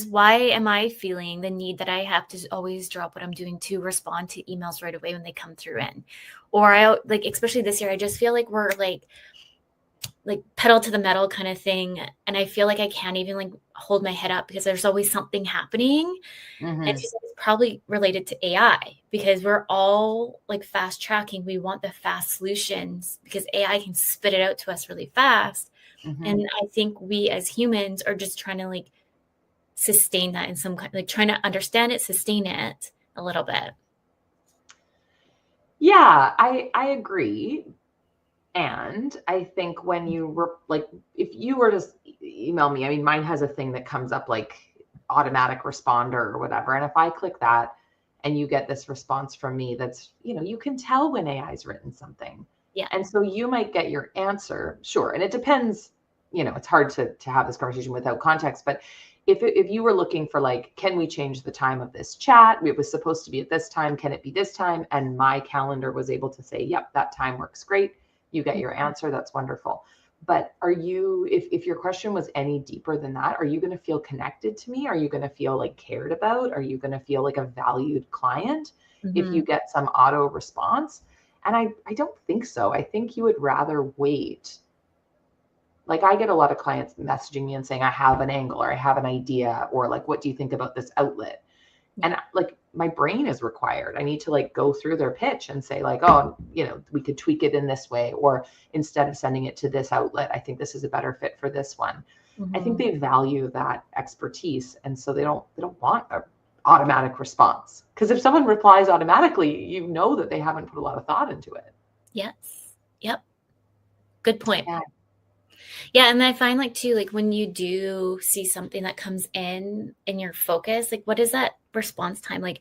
Speaker 1: why am I feeling the need that I have to always drop what I'm doing to respond to emails right away when they come through in? Or I like, especially this year, I just feel like we're like pedal to the metal kind of thing. And I feel like I can't even like hold my head up because there's always something happening. And it's probably related to AI because we're all like fast tracking. We want the fast solutions because AI can spit it out to us really fast. And I think we as humans are just trying to like sustain that in some kind, like trying to understand it, sustain it a little bit.
Speaker 2: Yeah, I agree. And I think when you were like, if you were to email me, I mean, mine has a thing that comes up like automatic responder or whatever. And if I click that and you get this response from me, that's, you can tell when AI's written something.
Speaker 1: Yeah.
Speaker 2: And so you might get your answer. Sure. And it depends, it's hard to have this conversation without context, but if you were looking for like, can we change the time of this chat? It was supposed to be at this time. Can it be this time? And my calendar was able to say, yep, that time works great. You get your answer. That's wonderful. But are you, if your question was any deeper than that, are you going to feel connected to me? Are you going to feel like cared about? Are you going to feel like a valued client if you get some auto response? And I don't think so. I think you would rather wait. Like I get a lot of clients messaging me and saying, I have an angle or I have an idea, or like, what do you think about this outlet? And like my brain is required. I need to like go through their pitch and say like, oh, we could tweak it in this way, or instead of sending it to this outlet, I think this is a better fit for this one. I think they value that expertise. And so they don't want an automatic response. Because if someone replies automatically, you know that they haven't put a lot of thought into it.
Speaker 1: Yes. Yep. Good point. Yeah. And I find like too, like when you do see something that comes in your focus, like what is that response time? Like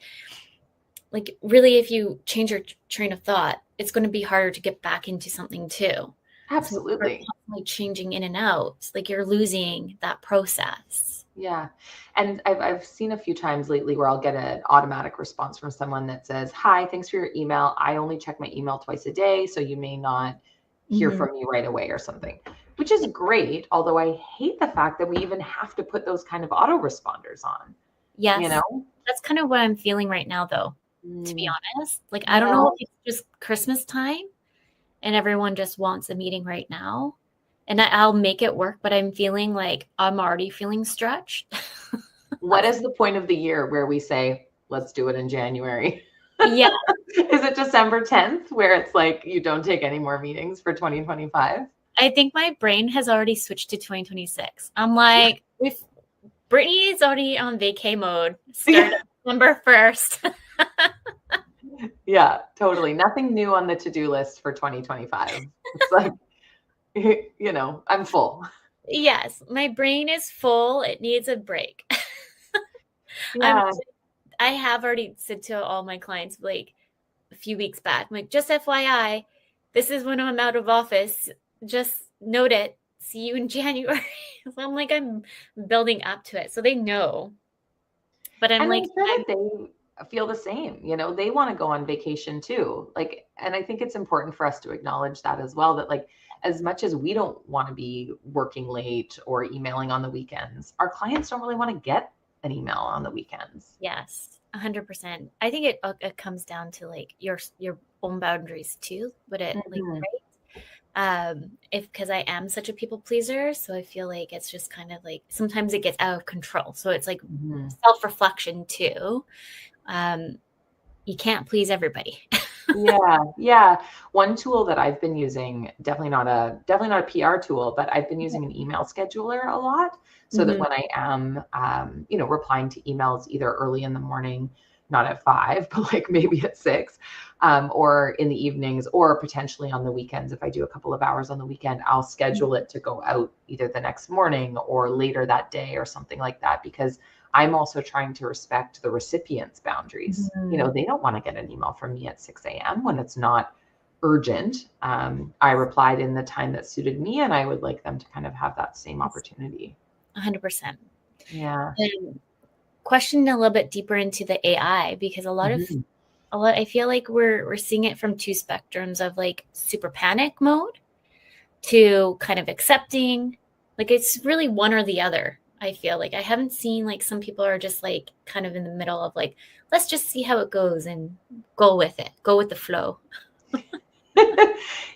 Speaker 1: really, if you change your train of thought, it's going to be harder to get back into something too.
Speaker 2: Absolutely.
Speaker 1: So constantly changing in and out, like you're losing that process.
Speaker 2: Yeah. And I've seen a few times lately where I'll get an automatic response from someone that says, hi, thanks for your email. I only check my email twice a day, so you may not hear from me right away or something, which is great. Although I hate the fact that we even have to put those kind of autoresponders on.
Speaker 1: Yes. That's kind of what I'm feeling right now, though, to be honest. Like, I don't know if it's just Christmas time and everyone just wants a meeting right now. And I'll make it work, but I'm feeling like I'm already feeling stretched.
Speaker 2: What is the point of the year where we say, let's do it in January?
Speaker 1: Yeah.
Speaker 2: Is it December 10th where it's like you don't take any more meetings for 2025?
Speaker 1: I think my brain has already switched to 2026. I'm like, if Brittney is already on vacay mode, start December 1st.
Speaker 2: Yeah, totally. Nothing new on the to-do list for 2025. It's like, I'm full.
Speaker 1: Yes, my brain is full. It needs a break.
Speaker 2: Yeah.
Speaker 1: I have already said to all my clients like a few weeks back, I'm like, just FYI, this is when I'm out of office. Just note it. See you in January. So I'm like, I'm building up to it. So they know. But I'm like,
Speaker 2: they feel the same. They want to go on vacation too. Like, and I think it's important for us to acknowledge that as well, that like, as much as we don't want to be working late or emailing on the weekends, our clients don't really want to get an email on the weekends.
Speaker 1: Yes, 100%. I think it comes down to like your own boundaries too. But it like, right? Because I am such a people pleaser, so I feel like it's just kind of like sometimes it gets out of control. So it's like self-reflection too. You can't please everybody.
Speaker 2: Yeah. One tool that I've been using, definitely not a PR tool, but I've been using an email scheduler a lot, so that when I am, replying to emails either early in the morning, not at 5, but like maybe at 6, or in the evenings, or potentially on the weekends. If I do a couple of hours on the weekend, I'll schedule it to go out either the next morning or later that day or something like that, because I'm also trying to respect the recipient's boundaries. They don't want to get an email from me at 6 a.m. when it's not urgent. I replied in the time that suited me, and I would like them to kind of have that same opportunity.
Speaker 1: 100%.
Speaker 2: Yeah.
Speaker 1: And question a little bit deeper into the AI, because a lot, I feel like we're seeing it from two spectrums of like super panic mode to kind of accepting. Like it's really one or the other. I feel like I haven't seen like some people are just like kind of in the middle of like, let's just see how it goes and go with it, go with the flow.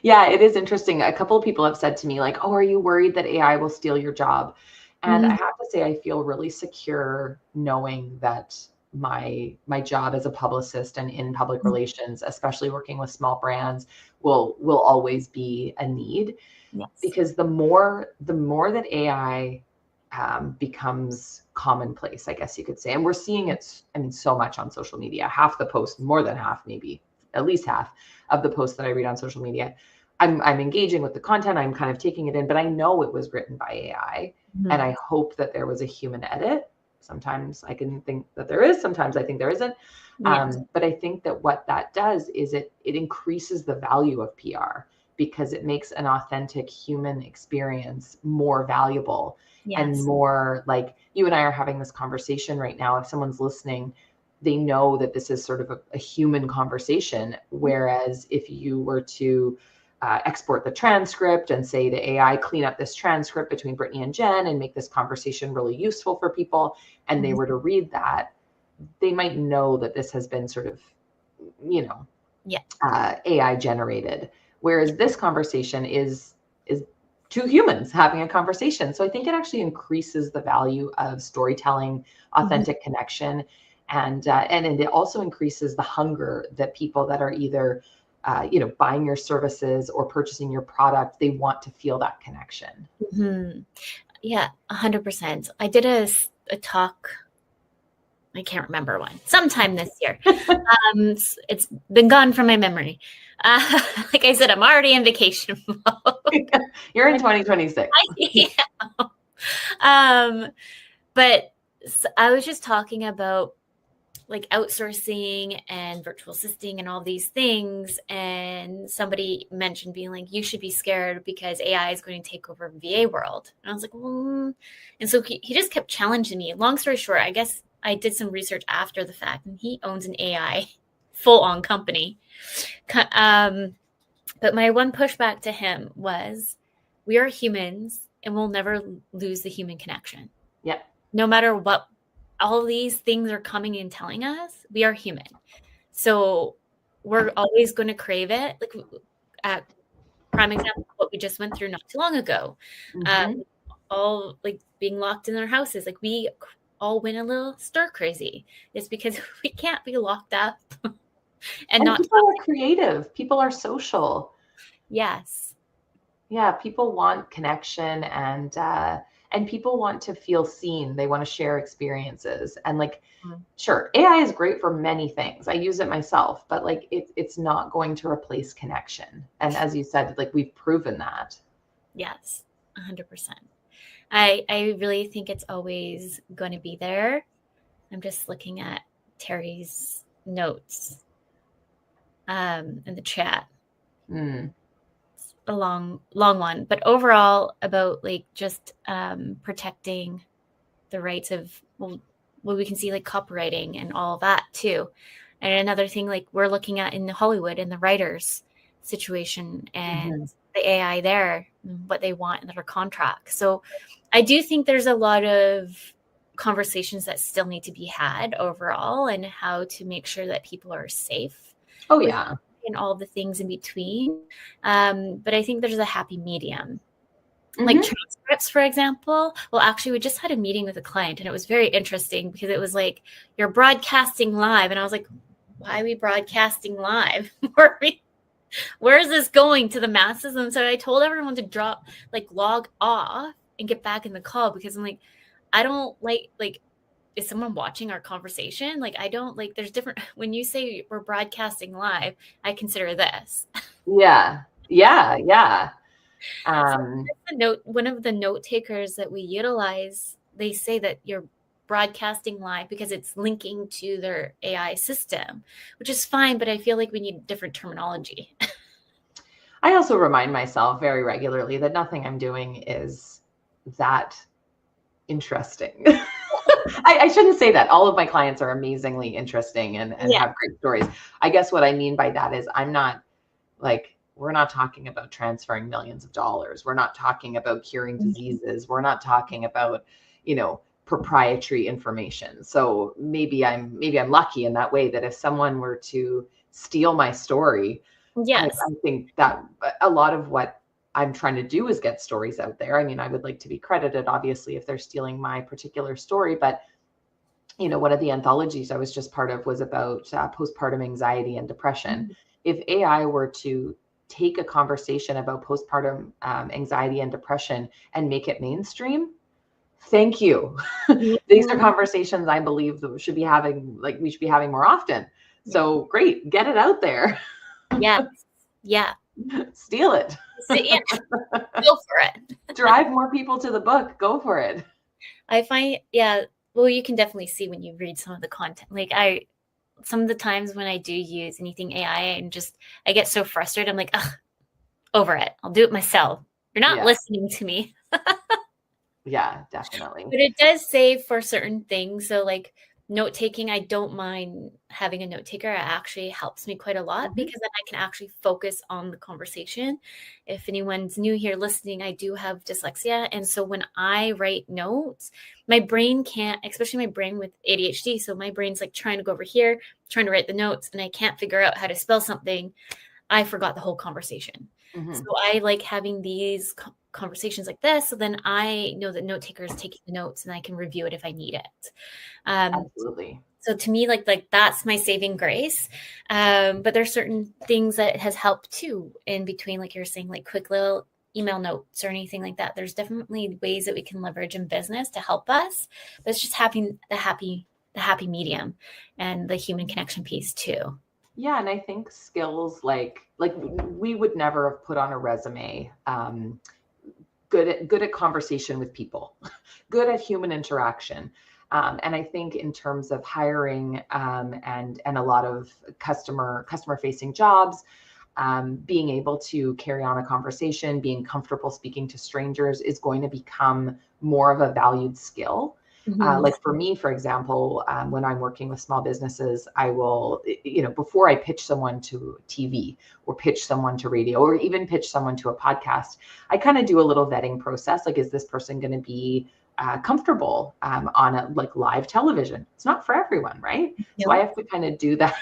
Speaker 2: Yeah, it is interesting. A couple of people have said to me like, oh, are you worried that AI will steal your job? And I have to say, I feel really secure knowing that my job as a publicist and in public relations, especially working with small brands, will always be a need. Yes. Because the more that AI becomes commonplace, I guess you could say. And we're seeing it, so much on social media. Half the posts, more than half, maybe at least half of the posts that I read on social media, I'm engaging with the content. I'm kind of taking it in, but I know it was written by AI, and I hope that there was a human edit. Sometimes I can think that there is, sometimes I think there isn't. But I think that what that does is it increases the value of PR, because it makes an authentic human experience more valuable. Yes. And more like you and I are having this conversation right now. If someone's listening, they know that this is sort of a human conversation. Whereas if you were to export the transcript and say to AI, clean up this transcript between Brittney and Jenn and make this conversation really useful for people, and they were to read that, they might know that this has been sort of, AI generated. Whereas this conversation is two humans having a conversation. So I think it actually increases the value of storytelling, authentic connection. And it also increases the hunger that people that are either buying your services or purchasing your product, they want to feel that connection.
Speaker 1: Mm-hmm. Yeah, 100%. I did a talk, I can't remember when, sometime this year. It's been gone from my memory. Like I said, I'm already in vacation mode.
Speaker 2: You're in 2026.
Speaker 1: But I was just talking about like outsourcing and virtual assisting and all these things. And somebody mentioned being like, you should be scared because AI is going to take over VA world. And I was like, well, and so he just kept challenging me. Long story short, I guess I did some research after the fact, and he owns an AI full on company. But my one pushback to him was, we are humans and we'll never lose the human connection.
Speaker 2: Yeah.
Speaker 1: No matter what all these things are coming and telling us, we are human. So we're always going to crave it. Like prime example, what we just went through not too long ago.
Speaker 2: Mm-hmm.
Speaker 1: All like being locked in our houses. Like we all went a little stir crazy. It's because we can't be locked up and not.
Speaker 2: People are creative. People are social.
Speaker 1: Yes.
Speaker 2: Yeah, people want connection, and people want to feel seen. They want to share experiences. And like, sure, AI is great for many things. I use it myself, but like it's not going to replace connection. And as you said, like we've proven that.
Speaker 1: Yes, 100%. I really think it's always going to be there. I'm just looking at Terry's notes in the chat. It's a long one, but overall about like just protecting the rights of, well, we can see like copywriting and all of that too. And another thing, like we're looking at in the Hollywood and the writers situation and the AI there, what they want in their contract. So I do think there's a lot of conversations that still need to be had overall, and how to make sure that people are safe.
Speaker 2: Oh yeah.
Speaker 1: And all the things in between. But I think there's a happy medium. Like transcripts, for example. Well, actually, we just had a meeting with a client, and it was very interesting because it was like, you're broadcasting live. And I was like, why are we broadcasting live? Where is this going to the masses? And so I told everyone to log off and get back in the call, because I'm like, I don't like, is someone watching our conversation? Like, I don't like, there's different, when you say we're broadcasting live, I consider this.
Speaker 2: Yeah.
Speaker 1: One of the note takers that we utilize, they say that you're broadcasting live because it's linking to their AI system, which is fine, but I feel like we need different terminology.
Speaker 2: I also remind myself very regularly that nothing I'm doing is that interesting. I shouldn't say that. All of my clients are amazingly interesting and have great stories. I guess what I mean by that is I'm not like, we're not talking about transferring millions of dollars. We're not talking about curing diseases. We're not talking about, proprietary information. So maybe I'm lucky in that way, that if someone were to steal my story, I think that a lot of what I'm trying to do is get stories out there. I mean, I would like to be credited, obviously, if they're stealing my particular story. But, one of the anthologies I was just part of was about postpartum anxiety and depression. If AI were to take a conversation about postpartum anxiety and depression and make it mainstream, thank you. These are conversations I believe that we should be having more often. So great, get it out there.
Speaker 1: Yeah.
Speaker 2: Steal it.
Speaker 1: Go for it.
Speaker 2: Drive more people to the book. Go for it.
Speaker 1: I find, well, you can definitely see when you read some of the content. Like some of the times when I do use anything AI and I get so frustrated. I'm like, ugh, over it. I'll do it myself. You're not listening to me.
Speaker 2: Yeah, definitely.
Speaker 1: But it does save for certain things. So like note taking, I don't mind having a note taker. It actually helps me quite a lot because then I can actually focus on the conversation. If anyone's new here listening, I do have dyslexia. And so when I write notes, my brain can't, especially my brain with ADHD. So my brain's like trying to go over here, trying to write the notes, and I can't figure out how to spell something. I forgot the whole conversation. So I like having these conversations like this. So then I know that note takers taking the notes and I can review it if I need it.
Speaker 2: Absolutely.
Speaker 1: So to me, like that's my saving grace. But there's certain things that has helped too in between, like you're saying, like quick little email notes or anything like that. There's definitely ways that we can leverage in business to help us, but it's just having the happy medium and the human connection piece too.
Speaker 2: Yeah. And I think skills like we would never have put on a resume, good at conversation with people, good at human interaction. And I think in terms of hiring, and a lot of customer facing jobs, being able to carry on a conversation, being comfortable speaking to strangers is going to become more of a valued skill. Like for me, for example, when I'm working with small businesses, I will, before I pitch someone to TV or pitch someone to radio or even pitch someone to a podcast, I kind of do a little vetting process. Like, is this person going to be comfortable on a live television? It's not for everyone, right? Yep. So I have to kind of do that.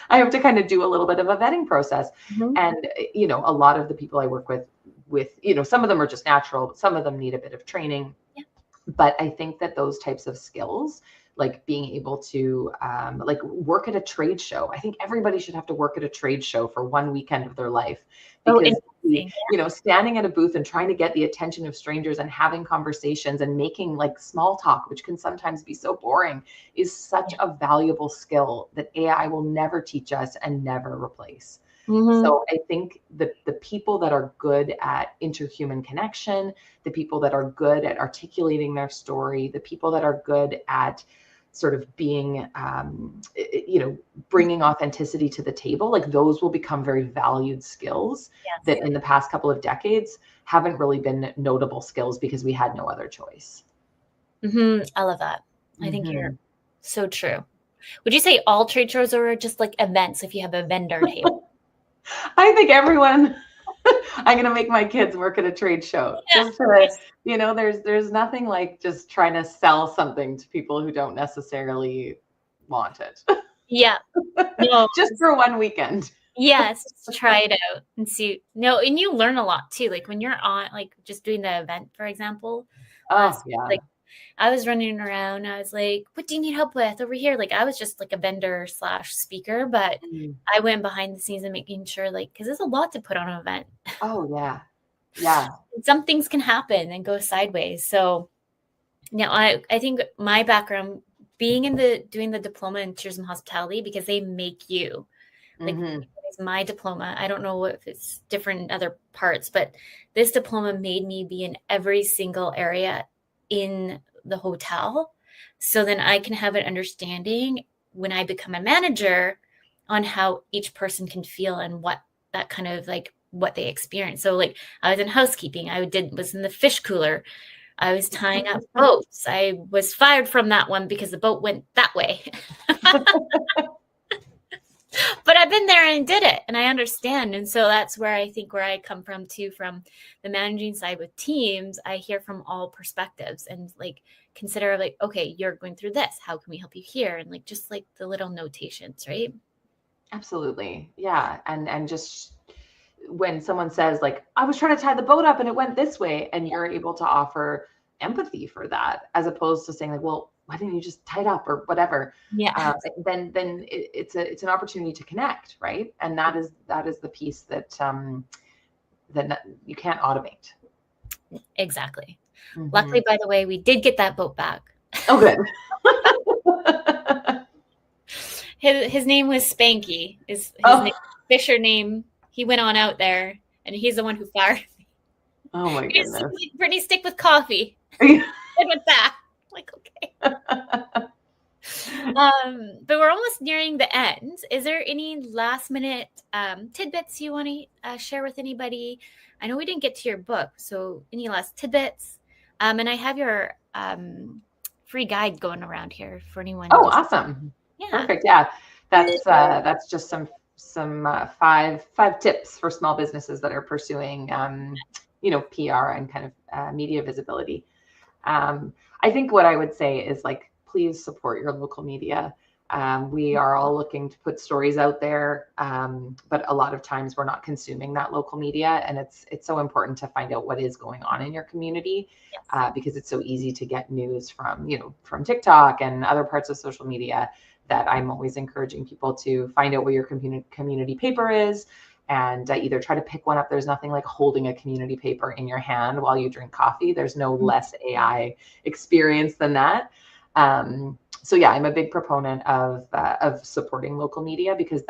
Speaker 2: I have to kind of do a little bit of a vetting process. And, a lot of the people I work with, some of them are just natural, but some of them need a bit of training. Yeah. But I think that those types of skills, like being able to work at a trade show. I think everybody should have to work at a trade show for one weekend of their life, because standing at a booth and trying to get the attention of strangers and having conversations and making like small talk, which can sometimes be so boring, is such a valuable skill that AI will never teach us and never replace. So I think the people that are good at interhuman connection, the people that are good at articulating their story, the people that are good at sort of being, bringing authenticity to the table, like those will become very valued skills that in the past couple of decades haven't really been notable skills because we had no other choice.
Speaker 1: I love that. I think you're so true. Would you say all trade shows are just like events if you have a vendor table?
Speaker 2: I think everyone, I'm going to make my kids work at a trade show. Just for, there's nothing like just trying to sell something to people who don't necessarily want it.
Speaker 1: Yeah. No.
Speaker 2: Just for one weekend.
Speaker 1: Yes. Try it out and see. No. And you learn a lot too. Like when you're on, like just doing the event, for example. Like I was running around. I was like, what do you need help with over here? Like I was just like a vendor / speaker, but I went behind the scenes and making sure, like, because there's a lot to put on an event.
Speaker 2: Oh yeah. Yeah.
Speaker 1: Some things can happen and go sideways. So now I think my background being doing the diploma in tourism hospitality, because they make you like my diploma. I don't know if it's different in other parts, but this diploma made me be in every single area in the hotel. So then I can have an understanding when I become a manager on how each person can feel and what that kind of like what they experience. So like I was in housekeeping, was in the fish cooler. I was tying up boats. I was fired from that one because the boat went that way. But I've been there and did it and I understand. And so that's where I think where I come from too, from the managing side with teams. I hear from all perspectives and like consider like, okay, you're going through this. How can we help you here? And like, just like the little notations, right?
Speaker 2: Absolutely. Yeah. And just when someone says like, I was trying to tie the boat up and it went this way, and you're able to offer empathy for that, as opposed to saying like, well, why didn't you just tie it up or whatever?
Speaker 1: Yeah.
Speaker 2: Then it's an opportunity to connect, right? And that is the piece that you can't automate.
Speaker 1: Exactly. Luckily, by the way, we did get that boat back.
Speaker 2: Oh, good.
Speaker 1: His name was Spanky. His name, Fisher name. He went on out there, and he's the one who fired me.
Speaker 2: Oh my goodness!
Speaker 1: Brittney, stick with coffee. I went back. Like, okay. But we're almost nearing the end. Is there any last minute tidbits you want to share with anybody? I know we didn't get to your book, so any last tidbits? And I have your free guide going around here for anyone.
Speaker 2: Oh, awesome!
Speaker 1: Yeah,
Speaker 2: perfect. Yeah, that's just some 5 tips for small businesses that are pursuing PR and kind of media visibility. I think what I would say is like, please support your local media. We are all looking to put stories out there, but a lot of times we're not consuming that local media, and it's so important to find out what is going on in your community, because it's so easy to get news from from TikTok and other parts of social media. That I'm always encouraging people to find out where your community paper is, and either try to pick one up. There's nothing like holding a community paper in your hand while you drink coffee. There's no less AI experience than that. So yeah, I'm a big proponent of supporting local media, because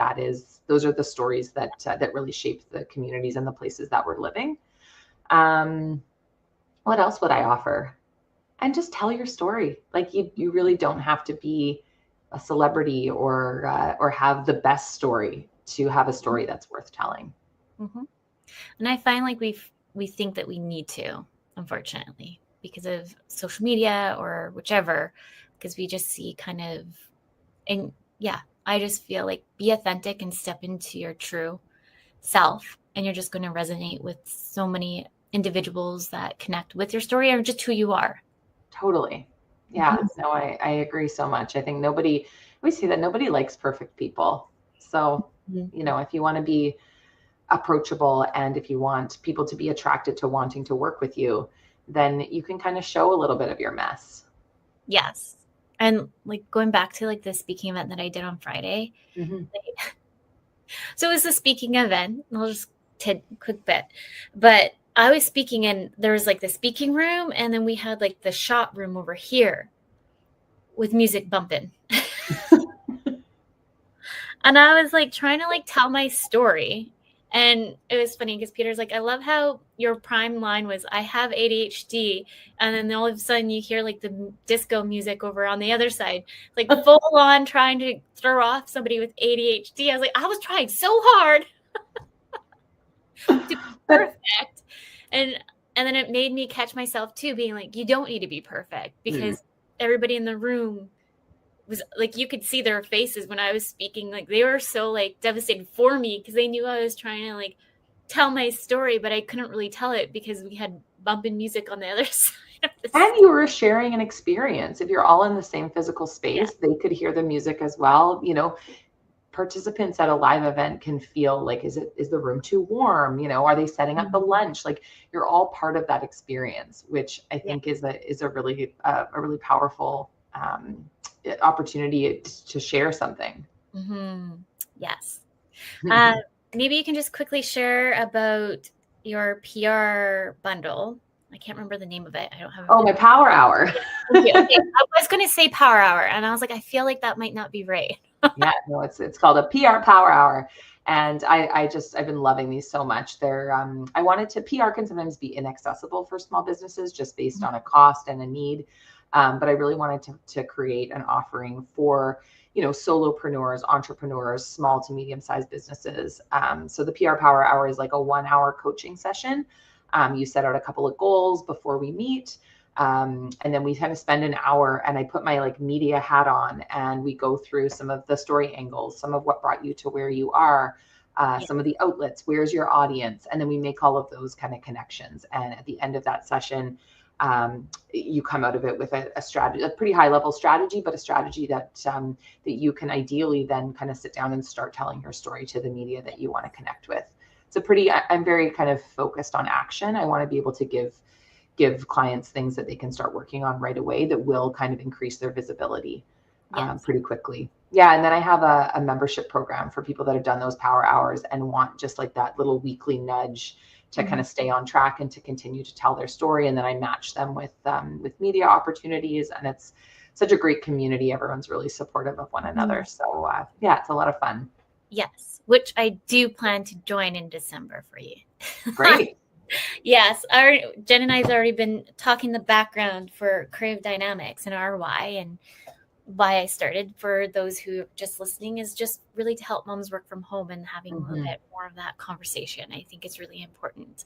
Speaker 2: those are the stories that really shape the communities and the places that we're living. What else would I offer? And just tell your story. Like you really don't have to be a celebrity or have the best story to have a story that's worth telling.
Speaker 1: Mm-hmm. And I find like we think that we need to, unfortunately, because of social media or whichever, because we just see kind of, and yeah, I just feel like be authentic and step into your true self, and you're just going to resonate with so many individuals that connect with your story or just who you are.
Speaker 2: Totally. Yeah, no, I agree so much. I think we see that nobody likes perfect people. So, if you want to be approachable, and if you want people to be attracted to wanting to work with you, then you can kind of show a little bit of your mess.
Speaker 1: Yes. And like going back to like the speaking event that I did on Friday. So it was a speaking event. I'll just take a quick bit. But I was speaking, and there was like the speaking room, and then we had like the shot room over here with music bumping. And I was like trying to like tell my story. And it was funny because Peter's like, I love how your prime line was, I have ADHD. And then all of a sudden you hear like the disco music over on the other side, like full on trying to throw off somebody with ADHD. I was like, I was trying so hard to be perfect. And then it made me catch myself too, being like, you don't need to be perfect, because everybody in the room was like, you could see their faces when I was speaking. Like they were so like devastated for me, because they knew I was trying to like tell my story, but I couldn't really tell it because we had bumping music on the other side of the
Speaker 2: And you were sharing an experience. If you're all in the same physical space, they could hear the music as well. Participants at a live event can feel like, is the room too warm? Are they setting up the lunch? Like you're all part of that experience, which I think is a really powerful opportunity to share something.
Speaker 1: Yes. Maybe you can just quickly share about your PR bundle. I can't remember the name of it. I don't have it.
Speaker 2: Oh, my Power Hour.
Speaker 1: Okay. I was going to say Power Hour, and I was like, I feel like that might not be right.
Speaker 2: Yeah, no, it's called a PR Power Hour. And I've been loving these so much. I wanted PR can sometimes be inaccessible for small businesses just based on a cost and a need. But I really wanted to create an offering for, solopreneurs, entrepreneurs, small to medium-sized businesses. So the PR Power Hour is like a 1-hour coaching session. You set out a couple of goals before we meet. And then we kind of spend an hour, and I put my like media hat on, and we go through some of the story angles, some of what brought you to where you are, some of the outlets, where's your audience? And then we make all of those kind of connections. And at the end of that session, you come out of it with a strategy, a pretty high level strategy, but a strategy that you can ideally then kind of sit down and start telling your story to the media that you want to connect with. I'm very kind of focused on action. I want to be able to give clients things that they can start working on right away that will kind of increase their visibility pretty quickly. Yeah. And then I have a membership program for people that have done those power hours and want just like that little weekly nudge to kind of stay on track and to continue to tell their story. And then I match them with media opportunities, and it's such a great community. Everyone's really supportive of one another. So it's a lot of fun.
Speaker 1: Yes. Which I do plan to join in December for you.
Speaker 2: Great.
Speaker 1: Yes, Jen and I have already been talking the background for Creative Dynamics and our why, and why I started, for those who are just listening, is just really to help moms work from home and having a little bit more of that conversation. I think it's really important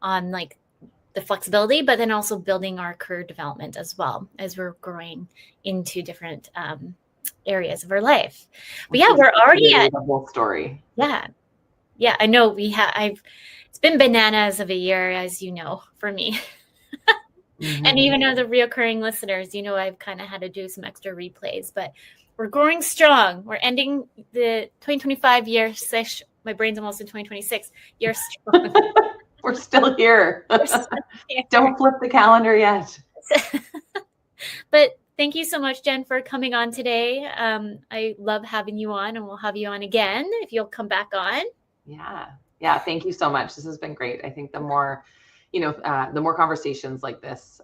Speaker 1: on like the flexibility, but then also building our career development as well as we're growing into different areas of our life. But yeah, we're already at
Speaker 2: the whole story.
Speaker 1: Yeah, I know it's been bananas of a year, as you know, for me. And even though the reoccurring listeners, I've kind of had to do some extra replays, but we're growing strong. We're ending the 2025 year. My brain's almost in 2026. Year strong.
Speaker 2: We're still here.
Speaker 1: We're still here.
Speaker 2: Don't flip the calendar yet.
Speaker 1: But thank you so much, Jenn, for coming on today. I love having you on, and we'll have you on again if you'll come back on.
Speaker 2: Yeah. Thank you so much. This has been great. I think the more, the more conversations like this,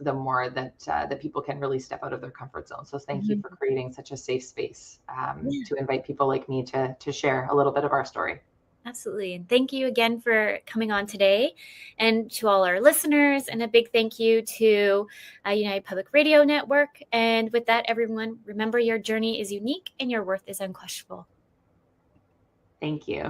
Speaker 2: the more that people can really step out of their comfort zone. So thank you for creating such a safe space to invite people like me to share a little bit of our story.
Speaker 1: Absolutely. And thank you again for coming on today, and to all our listeners, and a big thank you to United Public Radio Network. And with that, everyone, remember, your journey is unique and your worth is unquestionable.
Speaker 2: Thank you.